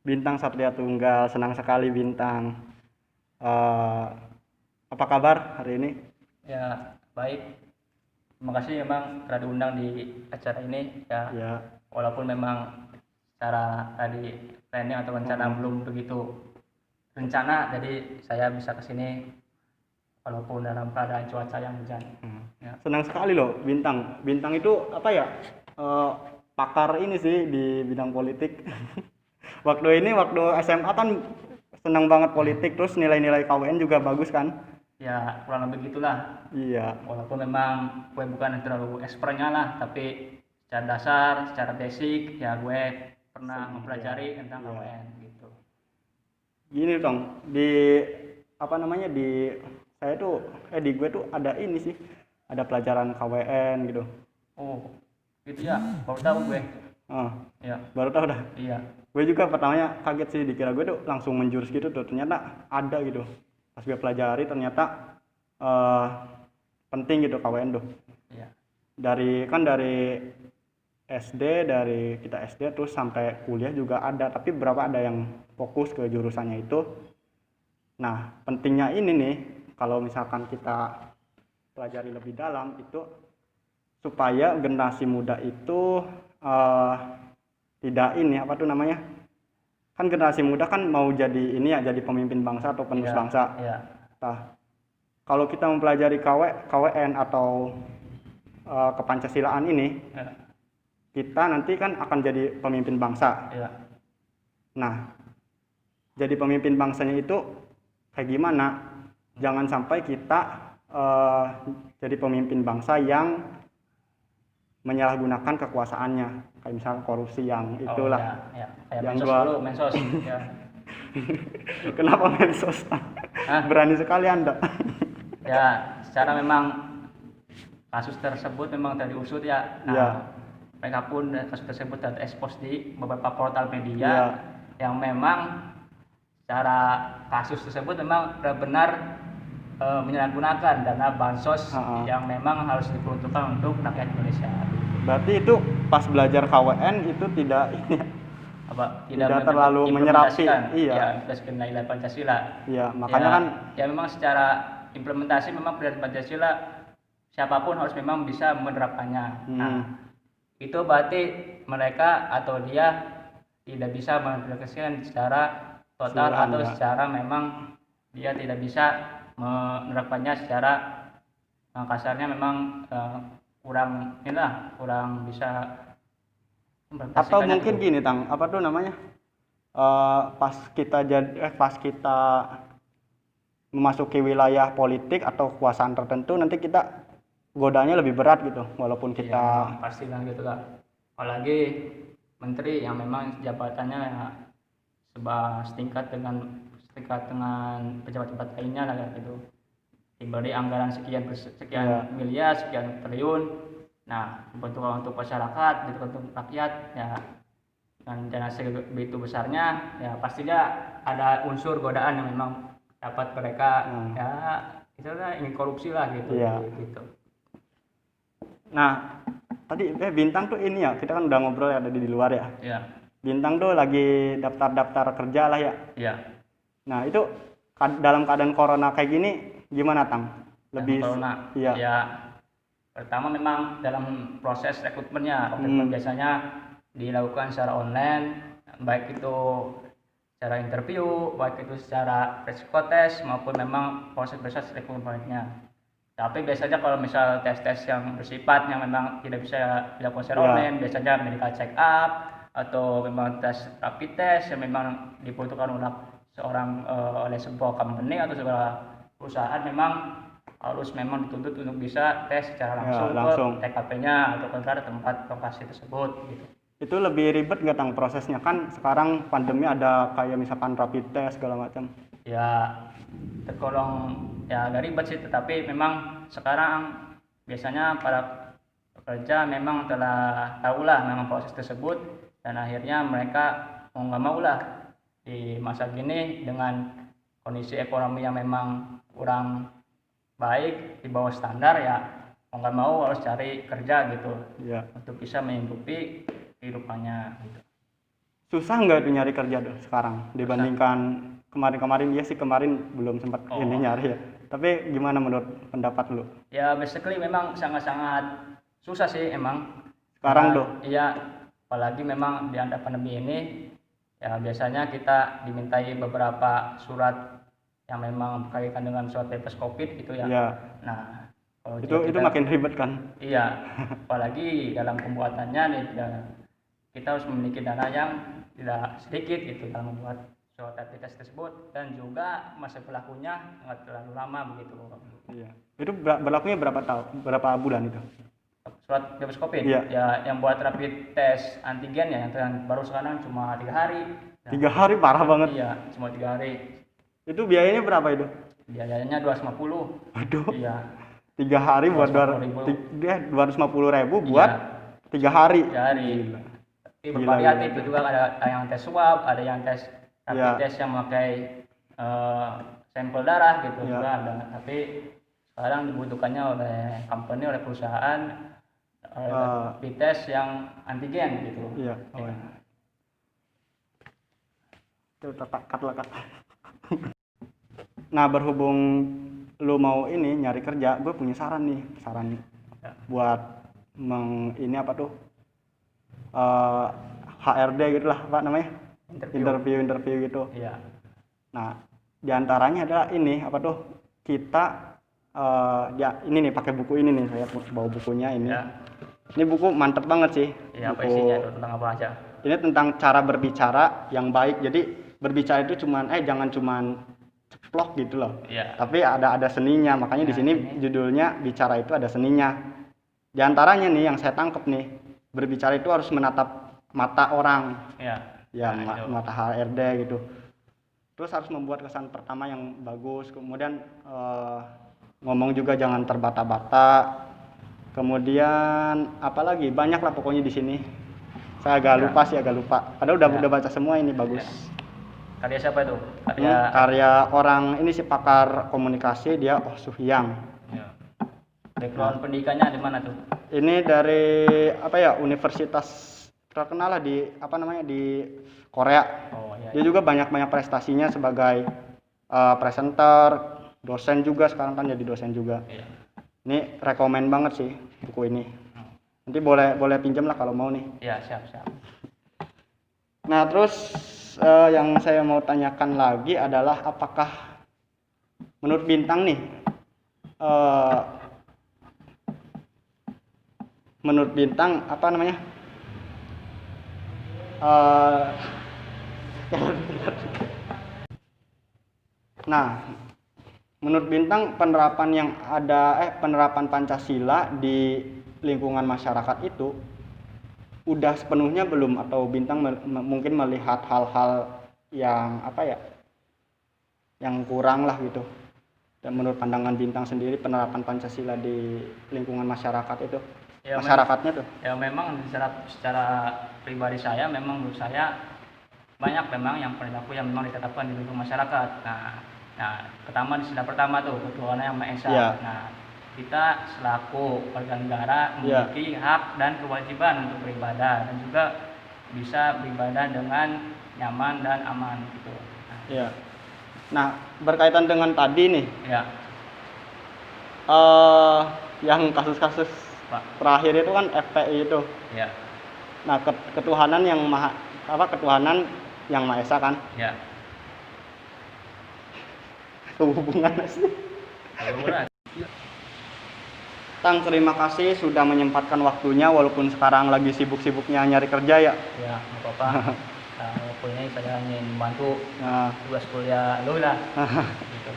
Bintang Satria Tunggal, senang sekali Bintang. Eh, apa kabar hari ini? Ya, baik. Terima kasih memang telah diundang di acara ini. Ya, Ya, walaupun memang secara tadi planning atau rencana belum begitu rencana, jadi saya bisa ke sini walaupun dalam keadaan cuaca yang hujan. Ya, senang sekali loh Bintang. Bintang itu apa ya? Eh, pakar ini sih di bidang politik. Waktu SMA kan senang banget politik, terus nilai-nilai KWN juga bagus kan? ya kurang lebih gitulah. Iya, Walaupun memang gue bukan yang terlalu expertnya lah, tapi secara dasar, secara basic, ya gue pernah mempelajari tentang iya. KWN gitu. Gini dong, di apa namanya saya tuh di gue tuh ada ini sih, ada pelajaran KWN gitu. Oh, gitu ya. Baru tahu gue. Ah, Ya, baru tahu dah. iya. Gue juga pertamanya kaget sih, dikira gue tuh langsung menjurus gitu tuh, ternyata ada gitu. Pas gue pelajari ternyata eh penting gitu KWN tuh. Iya. Dari SD, dari kita SD terus sampai kuliah juga ada, tapi berapa ada yang fokus ke jurusannya itu. Nah, pentingnya ini nih, kalau misalkan kita pelajari lebih dalam itu supaya generasi muda itu eh, tidak ini apa tuh namanya, kan generasi muda kan mau jadi ini ya, jadi pemimpin bangsa atau penerus Iya, bangsa. iya. Nah, kalau kita mempelajari KWN atau kepancasilaan ini, Iya, kita nanti kan akan jadi pemimpin bangsa. iya. Nah, jadi pemimpin bangsanya itu kayak gimana? Jangan sampai kita eh, jadi pemimpin bangsa yang menyalahgunakan kekuasaannya, kayak misalnya korupsi yang Oh itulah. iya, iya. Kayak Yang mensos gua dulu, mensos. Ya. kenapa mensos? Hah? Berani sekali Anda. Ya, secara memang kasus tersebut memang telah diusut ya. Nah, Ya, mereka pun kasus tersebut telah terekspos di beberapa portal media ya, yang memang secara kasus tersebut memang benar-benar menyalahgunakan dana bansos Ha-ha. yang memang harus diperuntukkan untuk rakyat Indonesia. berarti itu pas belajar KWN itu tidak ini ya, Apa tidak terlalu menyerapi. implementasikan Iya, ya implementasikan nilai Pancasila. iya, makanya Ya, kan ya memang secara implementasi memang prinsip Pancasila siapapun harus memang bisa menerapkannya. Nah, itu berarti mereka atau dia tidak bisa mengimplementasikan secara total keseluruhan atau ya. secara memang dia tidak bisa menerapkannya secara kasarnya memang kurang inilah kurang bisa Atau implementasikannya mungkin gitu. gini, Tang, apa tuh namanya? Pas kita memasuki wilayah politik atau kekuasaan tertentu, nanti kita godanya lebih berat gitu, walaupun Iya, kita memang pasti kan gitu lah. Apalagi menteri yang memang jabatannya ya setingkat dengan pejabat-pejabat lainnya lah kayak gitu. Diberi anggaran sekian sekian ya, miliar, sekian triliun. Nah, kebutuhan untuk masyarakat, gitu untuk rakyat ya dengan dana sebegitu besarnya ya pastinya ada unsur godaan yang memang dapat mereka ya itulah ingin korupsi lah gitu iya. gitu. Nah, tadi Bintang tuh ini ya, kita kan udah ngobrol ya tadi di luar ya. Ya, Bintang tuh lagi daftar-daftar kerja lah ya. ya. Nah, itu dalam keadaan corona kayak gini gimana, Tang? Lebih Corona. iya. Ya, pertama memang dalam proses rekrutmen biasanya dilakukan secara online, baik itu secara interview, baik itu secara psikotest maupun memang proses rekrutmennya. Tapi biasanya kalau misal tes-tes yang bersifat yang memang tidak bisa dilakukan secara Ya. online, biasanya medical check up atau memang tes rapid test yang memang dibutuhkan oleh sebuah company atau sebuah perusahaan memang harus memang dituntut untuk bisa tes secara langsung ke TKP-nya atau ke tempat lokasi tersebut gitu. Itu lebih ribet nggak, Tang, prosesnya? Kan sekarang pandemi ada kayak misalkan rapid test segala macam. Ya tergolong ya agak ribet sih, tetapi memang sekarang biasanya para pekerja memang telah tahulah memang proses tersebut dan akhirnya mereka mau nggak mau lah di masa gini dengan kondisi ekonomi yang memang kurang baik di bawah standar ya mau nggak mau harus cari kerja gitu Ya. untuk bisa menghidupi kehidupannya gitu. susah nggak tuh nyari kerja tuh sekarang dibandingkan kemarin-kemarin? Ya sih kemarin belum sempat ini nyari ya. Tapi gimana menurut pendapat lu? Ya basically memang sangat-sangat susah sih emang. Sekarang Nah, tuh. iya, apalagi memang di ada pandemi ini, ya biasanya kita dimintai beberapa surat yang memang berkaitan dengan surat bebas COVID gitu ya. Iya. Nah, kalau Itu makin ribet kan? iya, apalagi dalam pembuatannya nih, kita harus memiliki dana yang tidak sedikit gitu dalam membuat surat rapid test tersebut, dan juga masa berlakunya nggak terlalu lama begitu. Iya. Itu berlakunya berapa tahun? Berapa bulan itu? Surat bebas COVID, Iya. ya yang buat rapid test antigen ya yang baru sekarang cuma 3 hari. Nah, 3 hari parah banget. iya, cuma 3 hari. Itu biayanya berapa itu? Biayanya 250. Waduh. Iya. 3 hari buat 250.000 buat 3 hari. 3 hari. Gila. Tapi bervariatif itu juga, ada yang tes swab, ada yang tes rapid Iya. test yang memakai sampel darah gitu Iya. juga ada. Tapi sekarang dibutuhkannya oleh company, oleh perusahaan, rapid test yang antigen gitu. Iya. Oh, iya. Itu cut lah, Kak. Nah, berhubung lu mau ini nyari kerja, gue punya saran nih, Ya. buat ini apa tuh, HRD gitu lah, apa namanya, interview gitu. Iya. Nah, diantaranya adalah ini apa tuh, kita ya ini nih pakai buku ini nih, saya bawa bukunya ini. Ya. Ini buku mantep banget sih. Iya, apa Buku isinya itu, tentang apa aja? ini tentang cara berbicara yang baik. Jadi berbicara itu jangan cuman ceplok gitu loh. Iya. Tapi ada seninya. Makanya di sini judulnya bicara itu ada seninya. Di antaranya nih yang saya tangkep nih, berbicara itu harus menatap mata orang. Iya. Ya, Nah, mata HRD gitu. Terus harus membuat kesan pertama yang bagus. Kemudian ngomong juga jangan terbata-bata. Kemudian apalagi banyak lah pokoknya di sini. Saya agak lupa. Padahal udah baca semua ini, bagus. Karya siapa itu? Karya Karya orang ini sih pakar komunikasi, dia Suhyang. ya. Background pendidikannya di mana tuh? Ini dari apa ya, universitas terkenal lah di apa namanya di Korea. Oh iya. Dia juga banyak prestasinya sebagai presenter, dosen juga, sekarang kan jadi dosen juga. Iya. Ini rekomen banget sih buku ini. Nanti boleh pinjam lah kalau mau nih. Iya, siap. Nah, terus yang saya mau tanyakan lagi adalah apakah menurut Bintang nih, menurut Bintang apa namanya? Nah, menurut Bintang penerapan Pancasila di lingkungan masyarakat itu udah sepenuhnya belum, atau Bintang mungkin melihat hal-hal yang apa ya, yang kurang lah gitu. Dan menurut pandangan Bintang sendiri penerapan Pancasila di lingkungan masyarakat itu, Ya, masyarakatnya tuh. Ya memang secara pribadi saya, memang menurut saya banyak memang yang perilaku yang memang ditetapkan di lingkungan masyarakat. Nah, pertama tuh ketuhanan yang Maha Esa. Iya. Nah, kita selaku warga negara memiliki hak dan kewajiban untuk beribadah, dan juga bisa beribadah dengan nyaman dan aman gitu. Iya. Nah, berkaitan dengan tadi nih, Ya, yang kasus-kasus Pak. terakhir itu kan FPI itu. Ya, Nah, ketuhanan yang ketuhanan yang Maha Esa kan. ya. Hubungan sih. Berat. Tang, terima kasih sudah menyempatkan waktunya walaupun sekarang lagi sibuk-sibuknya nyari kerja ya. Ya, nggak apa-apa. Walaupun ini saya hanya membantu Nah, tugas kuliah lu lah. Gitu.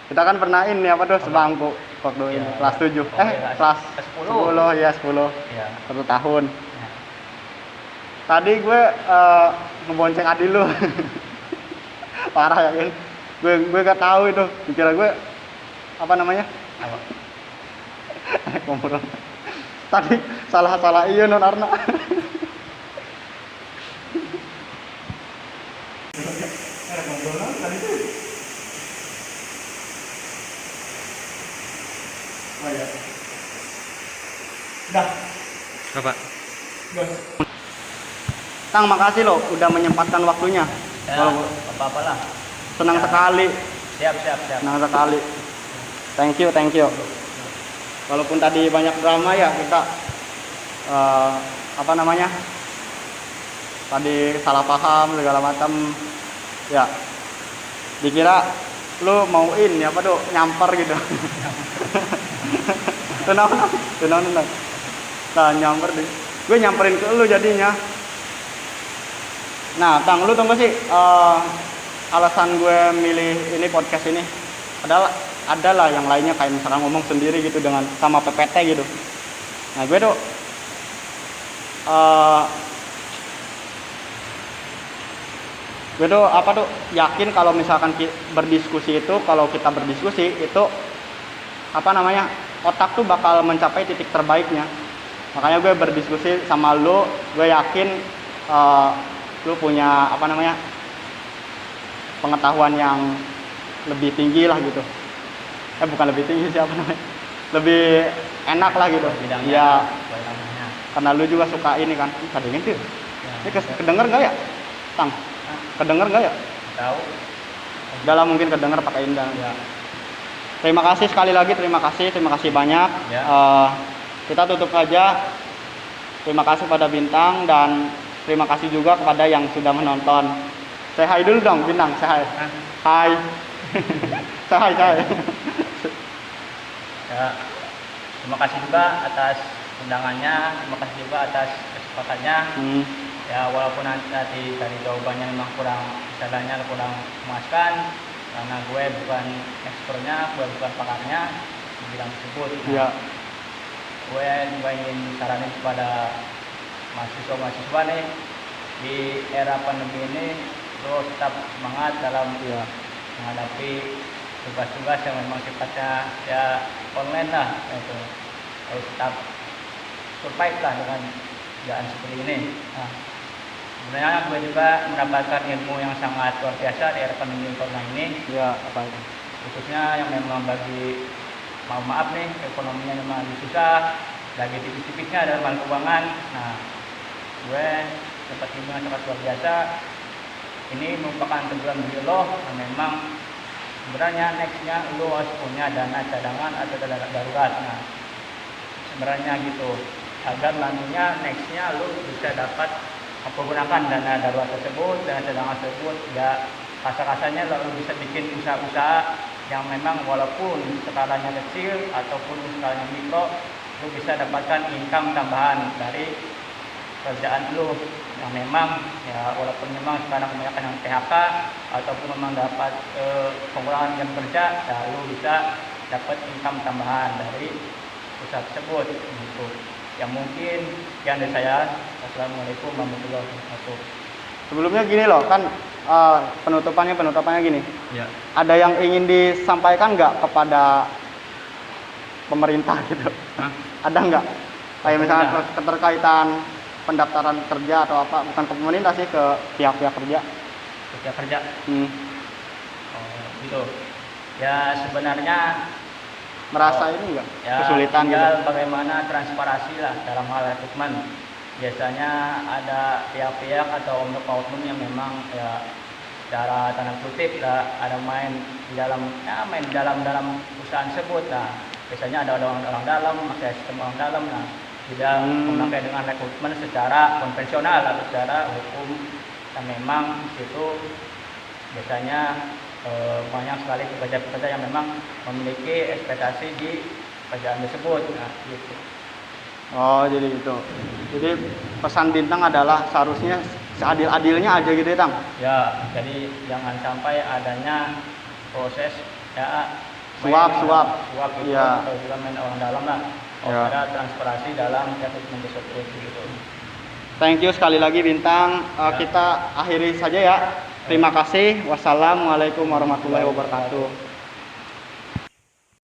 kita kan pernah ini apa tuh sebangku waktu ini Ya. kelas 7. Iya, Kelas 10. 10 ya, 10. Ya. 1 tahun. Ya. Tadi gue ngebonceng adik lu. Parah ya kan. Gue gak tahu itu. Dikira gue apa namanya? Apa? Ngobrol. Tadi salah iya non Arna. Oh ya. Udah. Apa? Udah. Tang, makasih loh udah menyempatkan waktunya. Ya, Kalau apa-apa lah. senang Ya. sekali, Siap. senang sekali. Thank you. Walaupun tadi banyak drama ya kita apa namanya? Tadi salah paham segala macam. Ya. Dikira lu mau ini apa tuh nyamper gitu. Tenang. Nah, nyamper deh. Gue nyamperin ke lu jadinya. Nah, Tang, lu tau gak sih alasan gue milih ini podcast ini adalah yang lainnya kayak misalkan ngomong sendiri gitu dengan sama PPT gitu. Nah, gue tuh apa tuh yakin kalau misalkan berdiskusi itu, kalau kita berdiskusi itu apa namanya, otak tuh bakal mencapai titik terbaiknya. Makanya gue berdiskusi sama lu, gue yakin lu punya apa namanya, pengetahuan yang lebih tinggi lah gitu. Bukan lebih tinggi sih, apa namanya, lebih enak lah gitu. Iya, karena lu juga suka ini kan. Kadangin tuh ini kedenger nggak ya, Tang? Kedenger nggak ya? Tahu. Udah lah, mungkin kedenger pakai Indah ya. Terima kasih sekali lagi, terima kasih banyak ya. Kita tutup aja. Terima kasih pada Bintang dan terima kasih juga kepada yang sudah menonton. Say hi dulu dong, Bintang. Say hi. Hai. Say hi. Ya, terima kasih juga atas undangannya. Terima kasih juga atas kesepakatannya. Ya, walaupun nanti dari jawabannya memang kurang memuaskan, karena gue bukan ekspertnya, gue bukan pakarnya di bidang tersebut. Iya. Gue ingin saranin kepada mahasiswa nih, di era pandemi ini lo tetap semangat dalam menghadapi tugas-tugas yang memang sifatnya ya online lah, gitu. Harus tetap survive lah dengan keadaan seperti ini. Nah, sebenarnya gue juga mendapatkan ilmu yang sangat luar biasa di era pandemi corona ini. Ya, apa itu? Khususnya yang memang bagi maaf nih, ekonominya memang lagi susah, lagi tipis-tipisnya dalam hal keuangan. Nah, gue dapat ilmu yang sangat luar biasa. Ini merupakan teguran dari Allah yang memang sebenarnya nextnya lo harus punya dana cadangan atau dana darurat. Nah, sebenarnya gitu, agar nantinya nextnya lo bisa dapat menggunakan dana darurat tersebut, dana cadangan tersebut, ya kasar-kasarnya lo bisa bikin usaha-usaha yang memang walaupun skalanya kecil ataupun skalanya mikro, lo bisa dapatkan income tambahan dari kerjaan lo yang memang ya walaupun memang sekarang kebanyakan yang PHK ataupun memang dapat pengurangan jam kerja, ya lo bisa dapat income tambahan dari usaha tersebut gitu. Yang mungkin yang dari saya. Assalamualaikum warahmatullahi wabarakatuh. Sebelumnya gini loh, kan penutupannya gini. Ya. Ada yang ingin disampaikan nggak kepada pemerintah gitu? Ada nggak? Kayak misalnya keterkaitan pendaftaran kerja atau apa? Bukan ke pemerintah sih, ke pihak-pihak kerja. Ke pihak kerja. Oh, gitu. Ya sebenarnya merasa ini enggak ya, kesulitan gitu. Bagaimana transparansi lah dalam hal rekrutmen. Biasanya ada pihak-pihak atau oknum yang memang ya secara tanda kutip lah ada main di dalam usaha tersebut. Nah, biasanya ada orang dalam, pakai sistem orang dalam. Nah, tidak memakai dengan rekrutmen secara konvensional atau secara hukum. Dan memang itu biasanya banyak sekali pekerja-pekerja yang memang memiliki ekspektasi di pekerjaan tersebut. Nah, gitu. Oh, jadi itu. Jadi pesan Bintang adalah seharusnya seadil-adilnya aja gitu ya, Tang? Ya, jadi jangan sampai adanya proses ya suap itu ya. Atau juga main orang dalam lah. Ya. Ada transparansi dalam rekrutmen tersebut gitu. Thank you sekali lagi Bintang. Kita akhiri saja ya. Terima kasih. Wassalamualaikum warahmatullahi wabarakatuh.